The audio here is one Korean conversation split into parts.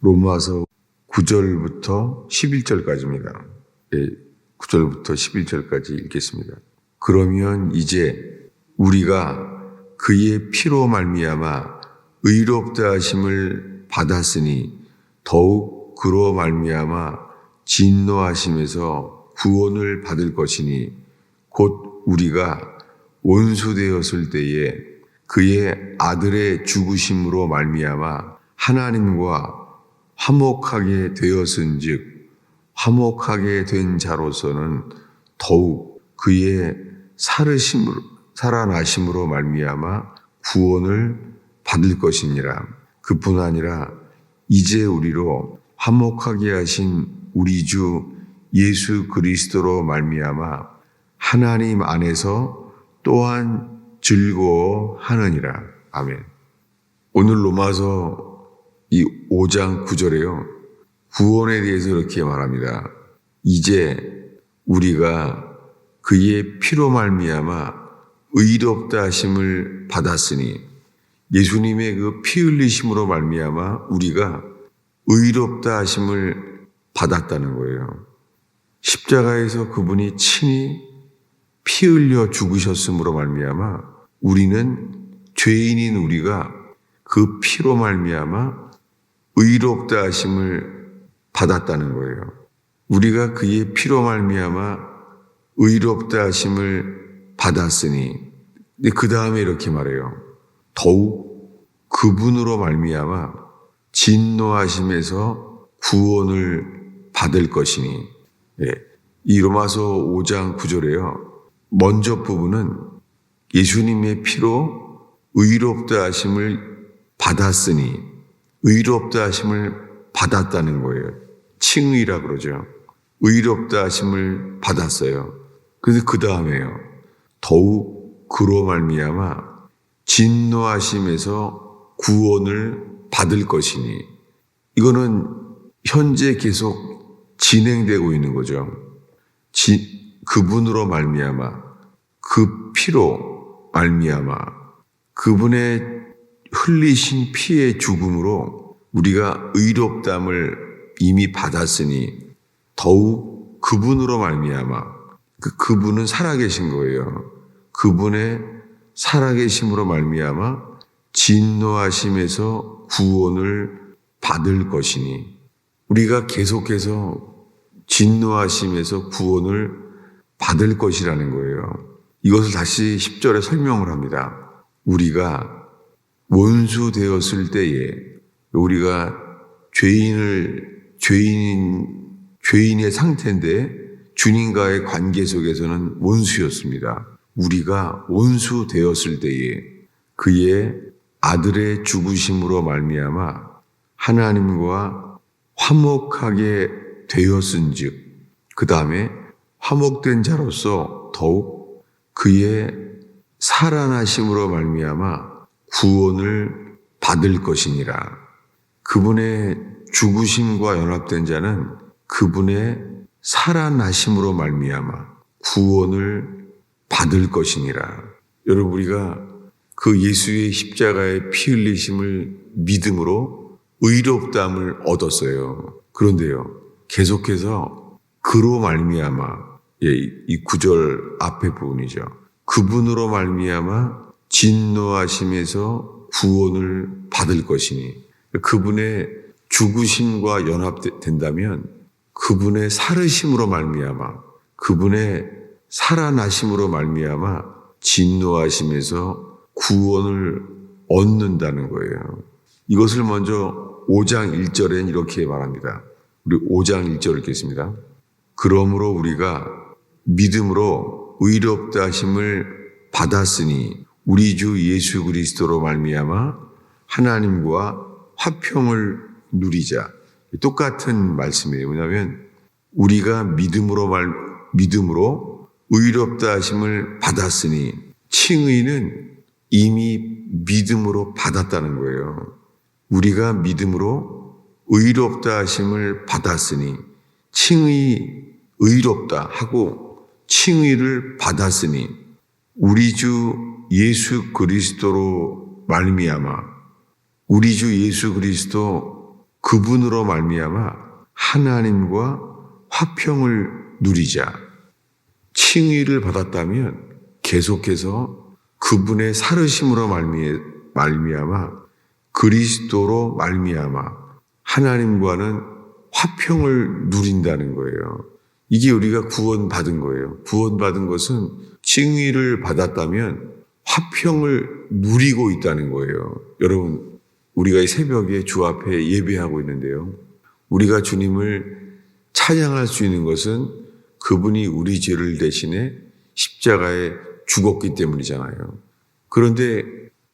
로마서 9절부터 11절까지입니다. 9절부터 11절까지 읽겠습니다. 그러면 이제 우리가 그의 피로 말미암아 의롭다 하심을 받았으니 더욱 그로 말미암아 진노하심에서 구원을 받을 것이니 곧 우리가 원수되었을 때에 그의 아들의 죽으심으로 말미암아 하나님과 화목하게 되었은즉 화목하게 된 자로서는 더욱 그의 살아나심으로 말미암아 구원을 받을 것이니라. 그뿐 아니라 이제 우리로 화목하게 하신 우리 주 예수 그리스도로 말미암아 하나님 안에서 또한 즐거워하느니라. 아멘. 오늘 로마서 이 5장 9절에요. 구원에 대해서 이렇게 말합니다. 이제 우리가 그의 피로 말미암아 의롭다 하심을 받았으니 예수님의 그 피 흘리심으로 말미암아 우리가 의롭다 하심을 받았다는 거예요. 십자가에서 그분이 친히 피 흘려 죽으셨음으로 말미암아 우리는 죄인인 우리가 그 피로 말미암아 의롭다 하심을 받았다는 거예요. 우리가 그의 피로 말미암아 의롭다 하심을 받았으니 그 다음에 이렇게 말해요. 더욱 그분으로 말미암아 진노하심에서 구원을 받을 것이니. 이 로마서 5장 9절에요. 먼저 부분은 예수님의 피로 의롭다 하심을 받았으니 의롭다 하심을 받았다는 거예요. 칭의라 그러죠. 의롭다 하심을 받았어요. 그래서 그 다음에요. 더욱 그로 말미암아 진노하심에서 구원을 받을 것이니. 이거는 현재 계속 진행되고 있는 거죠. 그분으로 말미암아 그 피로 말미암아 그분의 흘리신 피의 죽음으로 우리가 의롭담을 이미 받았으니 더욱 그분으로 말미암아 그분은 살아계신 거예요. 그분의 살아계심으로 말미암아 진노하심에서 구원을 받을 것이니 우리가 계속해서 진노하심에서 구원을 받을 것이라는 거예요. 이것을 다시 10절에 설명을 합니다. 우리가 원수 되었을 때에 우리가 죄인의 상태인데 주님과의 관계 속에서는 원수였습니다. 우리가 원수 되었을 때에 그의 아들의 죽으심으로 말미암아 하나님과 화목하게 되었은즉 그 다음에 화목된 자로서 더욱 그의 살아나심으로 말미암아 구원을 받을 것이니라. 그분의 죽으심과 연합된 자는 그분의 살아나심으로 말미암아 구원을 받을 것이니라. 여러분 우리가 그 예수의 십자가의 피 흘리심을 믿음으로 의롭다함을 얻었어요. 그런데요 계속해서 그로 말미암아 이 9절 앞에 부분이죠. 그분으로 말미암아 진노하심에서 구원을 받을 것이니 그분의 죽으심과 연합된다면 그분의 살으심으로 말미암아 그분의 살아나심으로 말미암아 진노하심에서 구원을 얻는다는 거예요. 이것을 먼저 5장 1절엔 이렇게 말합니다. 우리 5장 1절 읽겠습니다. 그러므로 우리가 믿음으로 의롭다 하심을 받았으니 우리 주 예수 그리스도로 말미암아 하나님과 화평을 누리자. 똑같은 말씀이에요. 왜냐하면 우리가 믿음으로 의롭다 하심을 받았으니 칭의는 이미 믿음으로 받았다는 거예요. 우리가 믿음으로 의롭다 하심을 받았으니 의롭다 하고 칭의를 받았으니 우리 주 예수 그리스도로 말미암아 우리 주 예수 그리스도 그분으로 말미암아 하나님과 화평을 누리자. 칭의를 받았다면 계속해서 그분의 살으심으로 말미암아 그리스도로 말미암아 하나님과는 화평을 누린다는 거예요. 이게 우리가 구원받은 거예요. 구원받은 것은 칭의를 받았다면 화평을 누리고 있다는 거예요. 여러분, 우리가 이 새벽에 주 앞에 예배하고 있는데요. 우리가 주님을 찬양할 수 있는 것은 그분이 우리 죄를 대신해 십자가에 죽었기 때문이잖아요. 그런데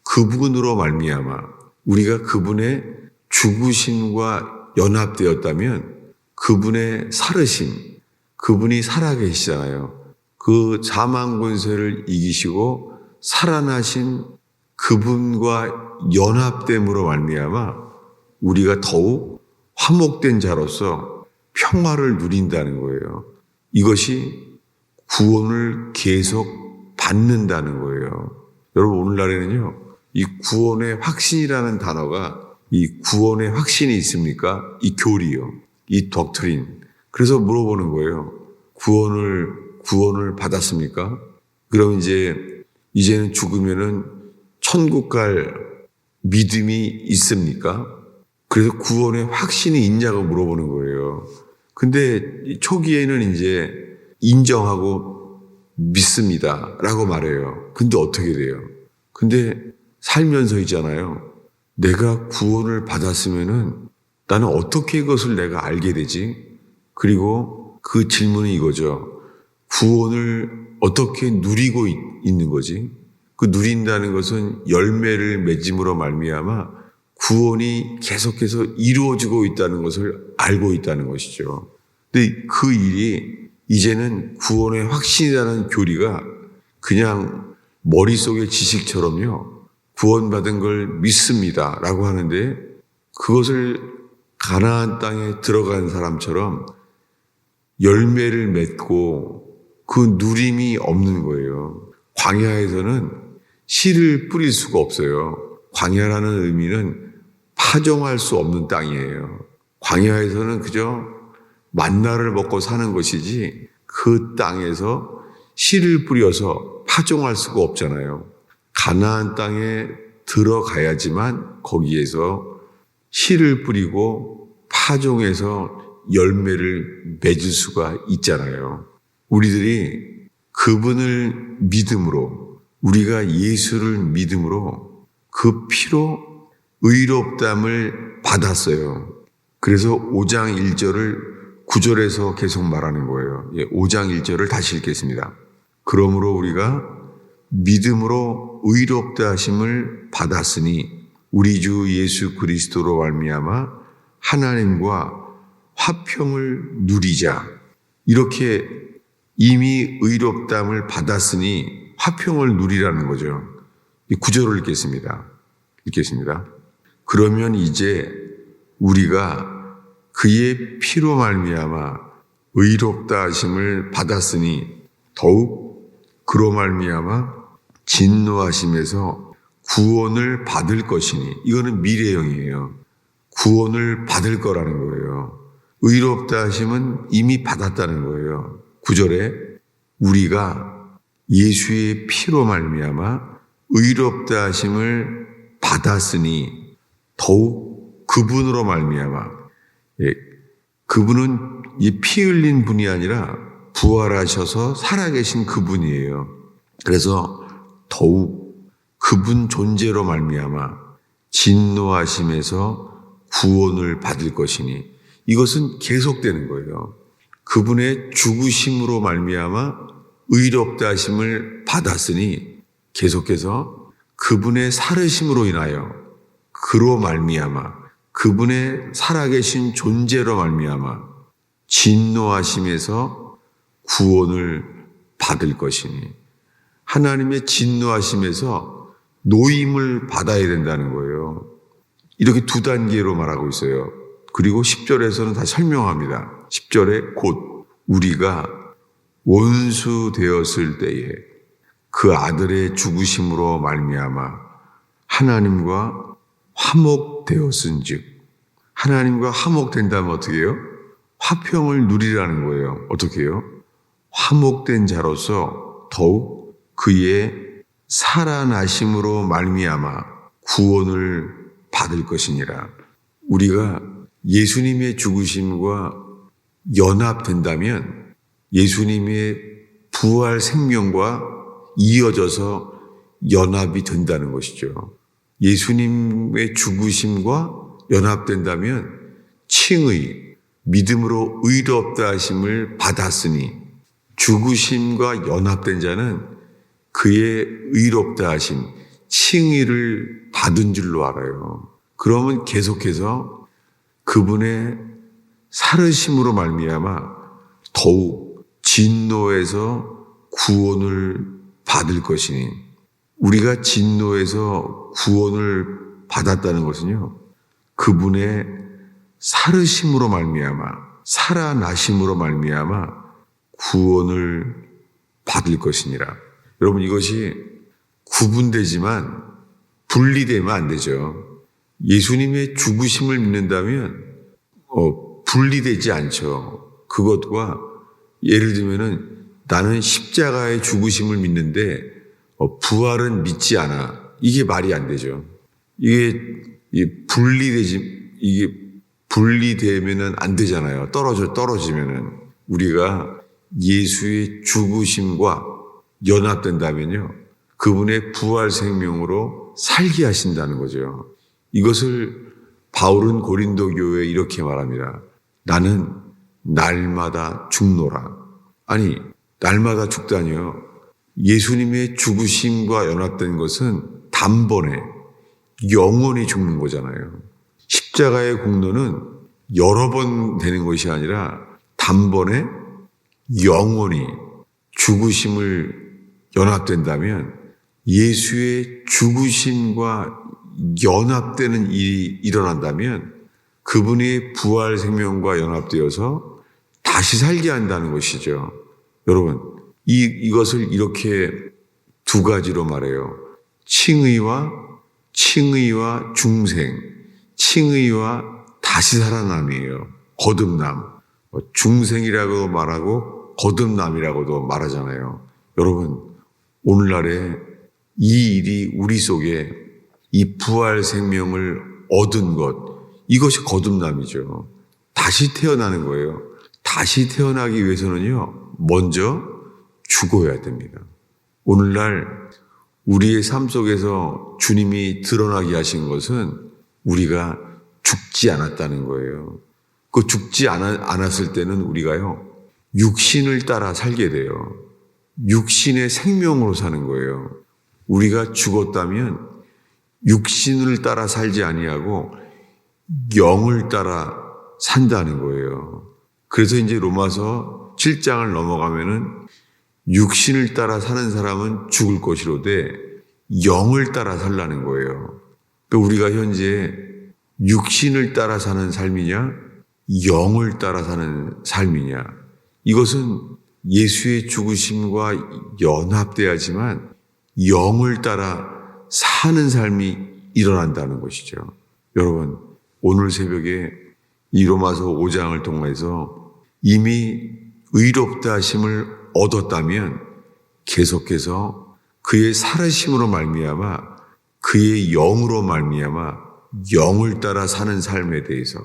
그분으로 말미암아 우리가 그분의 죽으심과 연합되었다면 그분의 살으심, 그분이 살아계시잖아요. 그 사망 권세를 이기시고 살아나신 그분과 연합됨으로 말미암아 우리가 더욱 화목된 자로서 평화를 누린다는 거예요. 이것이 구원을 계속 받는다는 거예요. 여러분, 오늘날에는요, 이 구원의 확신이라는 단어가, 이 구원의 확신이 있습니까? 이 교리요, 이 독트린. 그래서 물어보는 거예요. 구원을 받았습니까? 그럼 이제는 죽으면은 천국 갈 믿음이 있습니까? 그래서 구원의 확신이 있냐고 물어보는 거예요. 근데 초기에는 인정하고 믿습니다 라고 말해요. 근데 어떻게 돼요? 근데 살면서 있잖아요. 내가 구원을 받았으면은 나는 어떻게 이것을 내가 알게 되지? 그리고 그 질문은 이거죠. 구원을 어떻게 누리고 있는 거지? 그 누린다는 것은 열매를 맺음으로 말미암아 구원이 계속해서 이루어지고 있다는 것을 알고 있다는 것이죠. 근데 그 일이 이제는 구원의 확신이라는 교리가 그냥 머릿속의 지식처럼요. 구원받은 걸 믿습니다 라고 하는데 그것을 가나안 땅에 들어간 사람처럼 열매를 맺고 그 누림이 없는 거예요. 광야에서는 씨를 뿌릴 수가 없어요. 광야라는 의미는 파종할 수 없는 땅이에요. 광야에서는 그저 만나를 먹고 사는 것이지 그 땅에서 씨를 뿌려서 파종할 수가 없잖아요. 가나안 땅에 들어가야지만 거기에서 씨를 뿌리고 파종해서 열매를 맺을 수가 있잖아요. 우리들이 그분을 믿음으로, 우리가 예수를 믿음으로 그 피로 의롭담을 받았어요. 그래서 5장 1절을 9절에서 계속 말하는 거예요. 5장 1절을 다시 읽겠습니다. 그러므로 우리가 믿음으로 의롭다 하심을 받았으니 우리 주 예수 그리스도로 말미암아 하나님과 화평을 누리자. 이렇게 이미 의롭담을 받았으니 화평을 누리라는 거죠. 이 9절을 읽겠습니다. 그러면 이제 우리가 그의 피로 말미암아 의롭다 하심을 받았으니 더욱 그로 말미암아 진노하심에서 구원을 받을 것이니, 이거는 미래형이에요. 구원을 받을 거라는 거예요. 의롭다 하심은 이미 받았다는 거예요. 9절에 우리가 예수의 피로 말미암아 의롭다 하심을 받았으니 더욱 그분으로 말미암아, 그분은 이 피 흘린 분이 아니라 부활하셔서 살아계신 그분이에요. 그래서 더욱 그분 존재로 말미암아 진노하심에서 구원을 받을 것이니, 이것은 계속되는 거예요. 그분의 죽으심으로 말미암아 의롭다 하심을 받았으니 계속해서 그분의 살으심으로 인하여 그로 말미암아 그분의 살아계신 존재로 말미암아 진노하심에서 구원을 받을 것이니, 하나님의 진노하심에서 노임을 받아야 된다는 거예요. 이렇게 두 단계로 말하고 있어요. 그리고 10절에서는 다 설명합니다. 10절에 곧 우리가 원수 되었을 때에 그 아들의 죽으심으로 말미암아 하나님과 화목되었은즉, 하나님과 화목된다면 어떻게 해요? 화평을 누리라는 거예요. 어떻게 해요? 화목된 자로서 더욱 그의 살아나심으로 말미암아 구원을 받을 것이니라. 우리가 예수님의 죽으심과 연합된다면 예수님의 부활 생명과 이어져서 연합이 된다는 것이죠. 예수님의 죽으심과 연합된다면 칭의, 믿음으로 의롭다 하심을 받았으니 죽으심과 연합된 자는 그의 의롭다 하심, 칭의를 받은 줄로 알아요. 그러면 계속해서 그분의 살으심으로 말미암아 더욱 진노에서 구원을 받을 것이니, 우리가 진노에서 구원을 받았다는 것은요, 그분의 살으심으로 말미암아, 살아나심으로 말미암아 구원을 받을 것이니라. 여러분, 이것이 구분되지만 분리되면 안 되죠. 예수님의 죽으심을 믿는다면 분리되지 않죠. 그것과 예를 들면은 나는 십자가의 죽으심을 믿는데 부활은 믿지 않아. 이게 말이 안 되죠. 이게 분리되면은 안 되잖아요. 떨어지면은 우리가 예수의 죽으심과 연합된다면요, 그분의 부활 생명으로 살게 하신다는 거죠. 이것을 바울은 고린도 교회에 이렇게 말합니다. 나는 날마다 죽노라. 아니, 날마다 죽다니요. 예수님의 죽으심과 연합된 것은 단번에 영원히 죽는 거잖아요. 십자가의 공로는 여러 번 되는 것이 아니라 단번에 영원히 죽으심을 연합된다면 예수의 죽으심과 연합되는 일이 일어난다면 그분의 부활 생명과 연합되어서 다시 살게 한다는 것이죠. 여러분, 이것을 이렇게 두 가지로 말해요. 칭의와 중생, 칭의와 다시 살아남이에요. 거듭남. 중생이라고 말하고 거듭남이라고도 말하잖아요. 여러분, 오늘날에 이 일이 우리 속에 이 부활 생명을 얻은 것, 이것이 거듭남이죠. 다시 태어나는 거예요. 다시 태어나기 위해서는요, 먼저 죽어야 됩니다. 오늘날 우리의 삶 속에서 주님이 드러나게 하신 것은 우리가 죽지 않았다는 거예요. 그 죽지 않았을 때는 우리가요, 육신을 따라 살게 돼요. 육신의 생명으로 사는 거예요. 우리가 죽었다면 육신을 따라 살지 아니하고 영을 따라 산다는 거예요. 그래서 이제 로마서 7장을 넘어가면은 육신을 따라 사는 사람은 죽을 것이로되 영을 따라 살라는 거예요. 그러니까 우리가 현재 육신을 따라 사는 삶이냐, 영을 따라 사는 삶이냐, 이것은 예수의 죽으심과 연합돼야지만 영을 따라 사는 삶이 일어난다는 것이죠. 여러분, 오늘 새벽에 이 로마서 5장을 통해서 이미 의롭다 하심을 얻었다면 계속해서 그의 살으심으로 말미암아 그의 영으로 말미암아 영을 따라 사는 삶에 대해서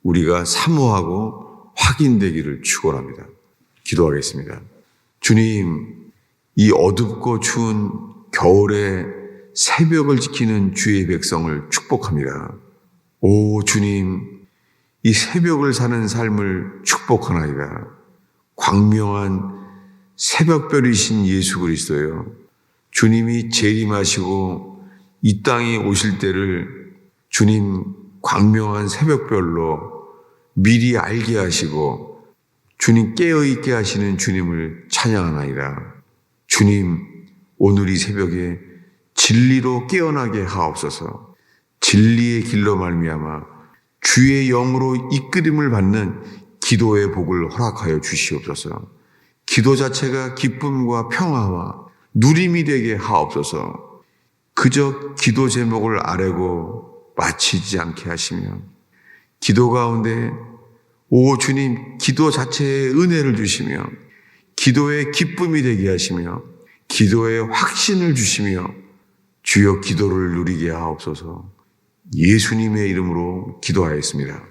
우리가 사모하고 확인되기를 축원합니다. 기도하겠습니다. 주님, 이 어둡고 추운 겨울에 새벽을 지키는 주의 백성을 축복합니다. 오 주님, 이 새벽을 사는 삶을 축복하나이다. 광명한 새벽별이신 예수 그리스도요, 주님이 재림하시고 이 땅에 오실 때를 주님 광명한 새벽별로 미리 알게 하시고 주님 깨어있게 하시는 주님을 찬양하나이다. 주님, 오늘 이 새벽에 진리로 깨어나게 하옵소서. 진리의 길로 말미암아 주의 영으로 이끌림을 받는 기도의 복을 허락하여 주시옵소서. 기도 자체가 기쁨과 평화와 누림이 되게 하옵소서. 그저 기도 제목을 아뢰고 마치지 않게 하시며 기도 가운데 오 주님 기도 자체에 은혜를 주시며 기도의 기쁨이 되게 하시며 기도의 확신을 주시며 주여 기도를 누리게 하옵소서. 예수님의 이름으로 기도하였습니다.